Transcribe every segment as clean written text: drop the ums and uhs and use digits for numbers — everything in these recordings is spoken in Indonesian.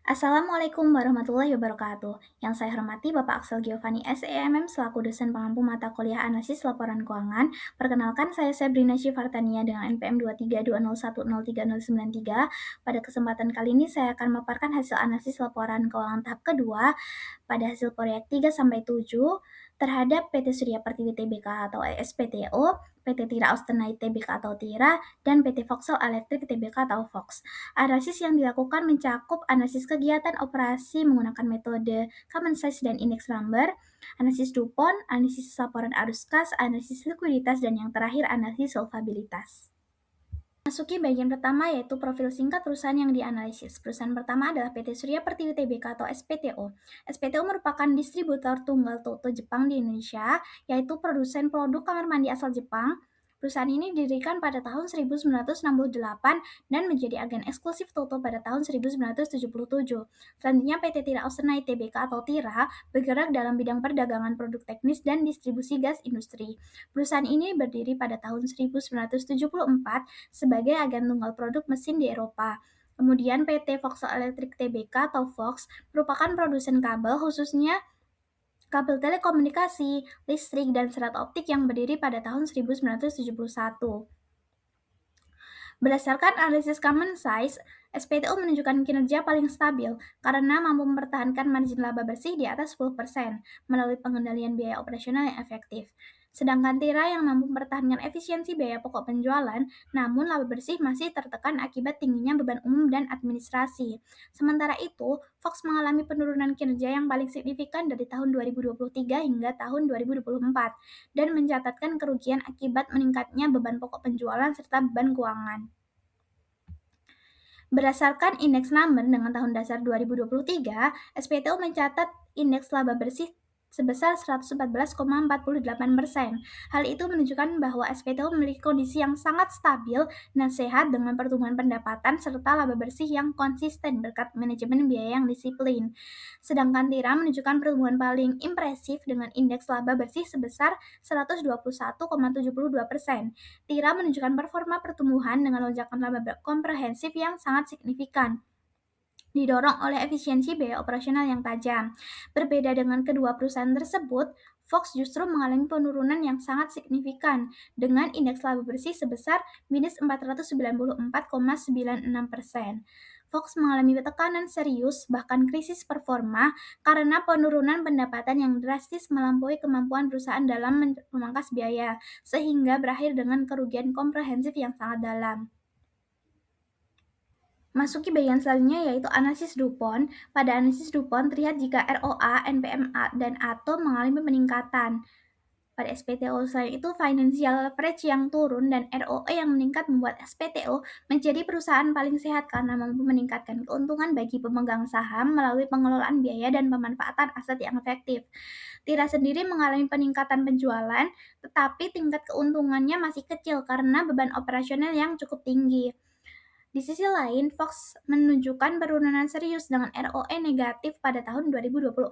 Assalamualaikum warahmatullahi wabarakatuh. Yang saya hormati Bapak Axel Giovanni SEMM selaku dosen pengampu mata kuliah analisis laporan keuangan. Perkenalkan saya Sabrina Syifartania dengan NPM 232010393. Pada kesempatan kali ini saya akan memaparkan hasil analisis laporan keuangan tahap kedua pada hasil proyek 3 sampai 7 terhadap PT Surya Pertiwi Tbk atau SPTO, PT Tira Austenite Tbk atau Tira, dan PT Vauxhall Electric Tbk atau Vox. Analisis yang dilakukan mencakup analisis kegiatan operasi menggunakan metode common size dan index number, analisis DuPont, analisis laporan arus kas, analisis likuiditas, dan yang terakhir analisis solvabilitas. Masuki bagian pertama yaitu profil singkat perusahaan yang dianalisis. Perusahaan pertama adalah PT Surya Pertiwi Tbk atau SPTO. SPTO merupakan distributor tunggal Toto Jepang di Indonesia, yaitu produsen produk kamar mandi asal Jepang. Perusahaan ini didirikan pada tahun 1968 dan menjadi agen eksklusif Toto pada tahun 1977. Selanjutnya PT Tira Austenite Tbk atau Tira bergerak dalam bidang perdagangan produk teknis dan distribusi gas industri. Perusahaan ini berdiri pada tahun 1974 sebagai agen tunggal produk mesin di Eropa. Kemudian PT Vauxhall Electric Tbk atau Vox merupakan produsen kabel khususnya kabel telekomunikasi, listrik, dan serat optik yang berdiri pada tahun 1971. Berdasarkan analisis common size, SPTO menunjukkan kinerja paling stabil karena mampu mempertahankan margin laba bersih di atas 10% melalui pengendalian biaya operasional yang efektif. Sedangkan Tira yang mampu mempertahankan efisiensi biaya pokok penjualan, namun laba bersih masih tertekan akibat tingginya beban umum dan administrasi. Sementara itu, Fox mengalami penurunan kinerja yang paling signifikan dari tahun 2023 hingga tahun 2024 dan mencatatkan kerugian akibat meningkatnya beban pokok penjualan serta beban keuangan. Berdasarkan indeks number dengan tahun dasar 2023, SPTO mencatat indeks laba bersih sebesar 114,48%. Hal itu menunjukkan bahwa SPTO memiliki kondisi yang sangat stabil dan sehat dengan pertumbuhan pendapatan serta laba bersih yang konsisten berkat manajemen biaya yang disiplin. Sedangkan Tira menunjukkan pertumbuhan paling impresif dengan indeks laba bersih sebesar 121,72%. Tira menunjukkan performa pertumbuhan dengan lonjakan laba komprehensif yang sangat signifikan, didorong oleh efisiensi biaya operasional yang tajam. Berbeda dengan kedua perusahaan tersebut, Fox justru mengalami penurunan yang sangat signifikan dengan indeks laba bersih sebesar minus 494,96%. Fox mengalami tekanan serius, bahkan krisis performa, karena penurunan pendapatan yang drastis melampaui kemampuan perusahaan dalam memangkas biaya, sehingga berakhir dengan kerugian komprehensif yang sangat dalam. Masuki bagian selanjutnya yaitu analisis DuPont. Pada analisis DuPont terlihat jika ROA, NPM dan ATO mengalami peningkatan. Pada SPTO selain itu financial leverage yang turun dan ROE yang meningkat membuat SPTO menjadi perusahaan paling sehat karena mampu meningkatkan keuntungan bagi pemegang saham melalui pengelolaan biaya dan pemanfaatan aset yang efektif. Tira sendiri mengalami peningkatan penjualan, tetapi tingkat keuntungannya masih kecil karena beban operasional yang cukup tinggi. Di sisi lain, Fox menunjukkan penurunan serius dengan ROE negatif pada tahun 2024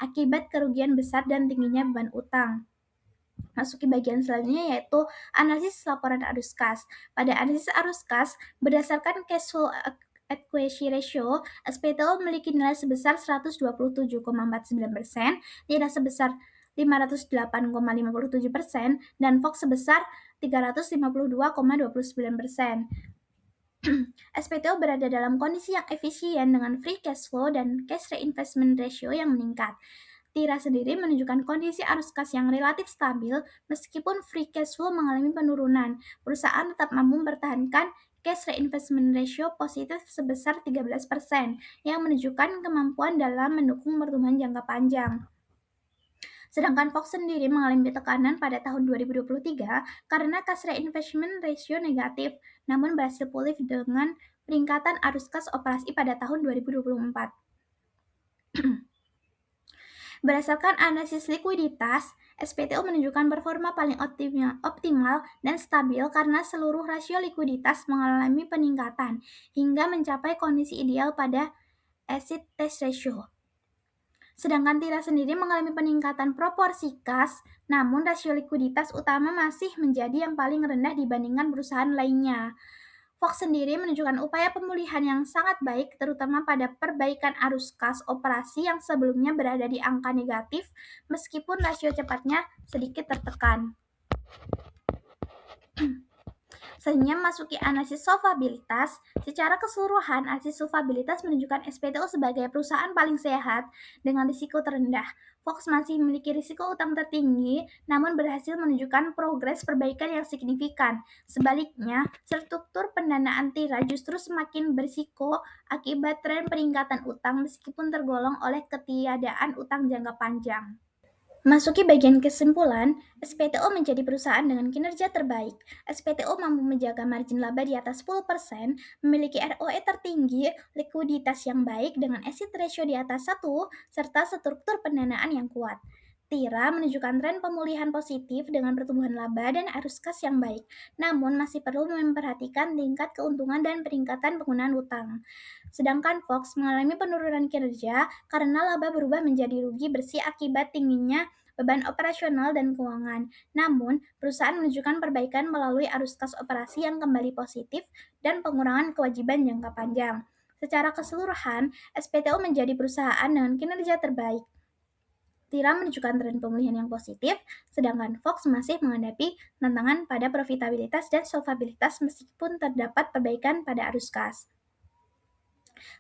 akibat kerugian besar dan tingginya beban utang. Masuki bagian selanjutnya yaitu analisis laporan arus kas. Pada analisis arus kas, berdasarkan cash flow equity ratio, SPTO memiliki nilai sebesar 127,49%, tidak sebesar 508,57%, dan Fox sebesar 352,29%. SPTO berada dalam kondisi yang efisien dengan free cash flow dan cash reinvestment ratio yang meningkat. Tira sendiri menunjukkan kondisi arus kas yang relatif stabil meskipun free cash flow mengalami penurunan. Perusahaan tetap mampu mempertahankan cash reinvestment ratio positif sebesar 13% yang menunjukkan kemampuan dalam mendukung pertumbuhan jangka panjang. Sedangkan Fox sendiri mengalami tekanan pada tahun 2023 karena cash reinvestment ratio negatif, namun berhasil pulih dengan peningkatan arus kas operasi pada tahun 2024. Berdasarkan analisis likuiditas, SPTO menunjukkan performa paling optimal dan stabil karena seluruh rasio likuiditas mengalami peningkatan hingga mencapai kondisi ideal pada acid test ratio. Sedangkan Tira sendiri mengalami peningkatan proporsi kas, namun rasio likuiditas utama masih menjadi yang paling rendah dibandingkan perusahaan lainnya. Fox sendiri menunjukkan upaya pemulihan yang sangat baik, terutama pada perbaikan arus kas operasi yang sebelumnya berada di angka negatif, meskipun rasio cepatnya sedikit tertekan. Selanjutnya masuki analisis solvabilitas. Secara keseluruhan, analisis solvabilitas menunjukkan SPTO sebagai perusahaan paling sehat dengan risiko terendah. Fox masih memiliki risiko utang tertinggi, namun berhasil menunjukkan progres perbaikan yang signifikan. Sebaliknya, struktur pendanaan TIRA justru semakin berisiko akibat tren peningkatan utang meskipun tergolong oleh ketiadaan utang jangka panjang. Masuki bagian kesimpulan, SPTO menjadi perusahaan dengan kinerja terbaik. SPTO mampu menjaga margin laba di atas 10%, memiliki ROE tertinggi, likuiditas yang baik dengan exit ratio di atas 1, serta struktur pendanaan yang kuat. TIRA menunjukkan tren pemulihan positif dengan pertumbuhan laba dan arus kas yang baik, namun masih perlu memperhatikan tingkat keuntungan dan peningkatan penggunaan utang. Sedangkan Fox mengalami penurunan kinerja karena laba berubah menjadi rugi bersih akibat tingginya beban operasional dan keuangan. Namun, perusahaan menunjukkan perbaikan melalui arus kas operasi yang kembali positif dan pengurangan kewajiban jangka panjang. Secara keseluruhan, SPTO menjadi perusahaan dengan kinerja terbaik. TIRA menunjukkan tren pemulihan yang positif, sedangkan Fox masih menghadapi tantangan pada profitabilitas dan solvabilitas meskipun terdapat perbaikan pada arus kas.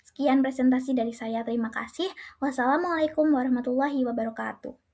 Sekian presentasi dari saya, terima kasih. Wassalamualaikum warahmatullahi wabarakatuh.